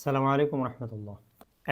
সালামু আলাইকুম রহমতুল্লাহ।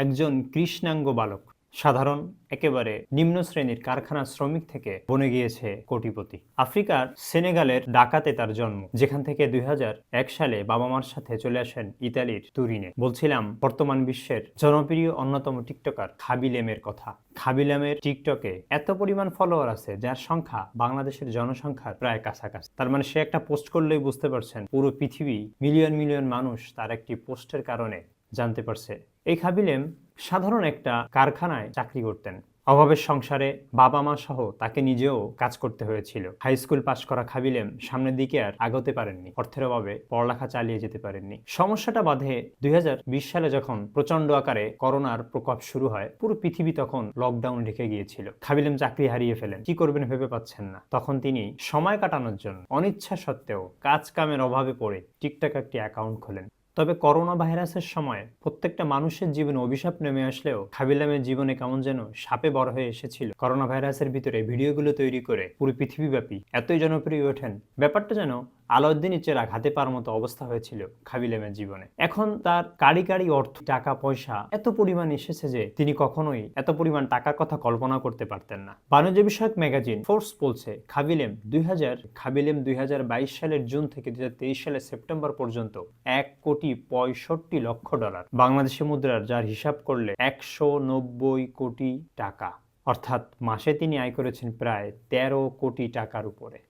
একজন কৃষ্ণাঙ্গ বালক, সাধারণ একেবারে নিম্ন শ্রেণীর কারখানা শ্রমিক থেকে বনে গিয়েছে কোটিপতি। আফ্রিকার সেনেগালের ডাকাতে তার জন্ম, যেখান থেকে 2001 সালে বাবা মার সাথে চলে আসেন ইতালির তুরিনে। বলছিলাম বর্তমান বিশ্বের জনপ্রিয় অন্যতম টিকটকার খাবিলেমের কথা। খাবিলামের টিকটকে এত পরিমাণ ফলোয়ার আছে যার সংখ্যা বাংলাদেশের জনসংখ্যার প্রায় কাছাকাছি। তার মানে সে একটা পোস্ট করলেই বুঝতে পারছেন পুরো পৃথিবী মিলিয়ন মিলিয়ন মানুষ তার একটি পোস্টের কারণে জানতে পারছে। এই খাবিলেম সাধারণ একটা কারখানায় চাকরি করতেন। অভাবের সংসারে বাবা মা সহ তাকে নিজেও কাজ করতে হয়েছিল। হাই স্কুল পাশ করা খাবিলেম সামনের দিকে আর আগাতে পারেননি, অর্থের অভাবে পড়ালেখা চালিয়ে যেতে পারেননি। সমস্যাটা বাধে 2020 সালে, যখন প্রচন্ড আকারে করোনার প্রকোপ শুরু হয়। পুরো পৃথিবী তখন লকডাউন ঢেকে গিয়েছিল। খাবিলেম চাকরি হারিয়ে ফেলেন, কি করবেন ভেবে পাচ্ছেন না। তখন তিনি সময় কাটানোর জন্য অনিচ্ছা সত্ত্বেও কাজ কামের অভাবে পড়ে টিকটক একটি অ্যাকাউন্ট খোলেন। তবে করোনা ভাইরাসের সময় প্রত্যেকটা মানুষের জীবনে অভিশাপ নেমে আসলেও খাবিলামের জীবনে কেমন যেন সাপে বড় হয়ে এসেছিল। করোনা ভাইরাসের ভিতরে ভিডিওগুলো তৈরি করে পুরো পৃথিবীব্যাপী এতই জনপ্রিয় ওঠেন, ব্যাপারটা যেন আলাউদ্দিনের চেরাগ হাতে পাওয়ার মতো অবস্থা হয়েছিল খাবিলামের জীবনে। এখন তার কাড়ি কাড়ি অর্থ, টাকা পয়সা এত পরিমাণ এসেছে যে তিনি কখনোই এত পরিমাণ টাকার কথা কল্পনা করতে পারতেন না। বাণিজ্য বিষয়ক ম্যাগাজিন ফোর্বস বলছে খাবিলেম 2022 সালের জুন থেকে 2023 সালের সেপ্টেম্বর পর্যন্ত $1,65,00,000 বাংলাদেশি মুদ্রার, যার হিসাব করলে 190 কোটি টাকা, অর্থাৎ মাসে তিনি আয় করেছেন প্রায় 13 কোটি টাকার উপরে।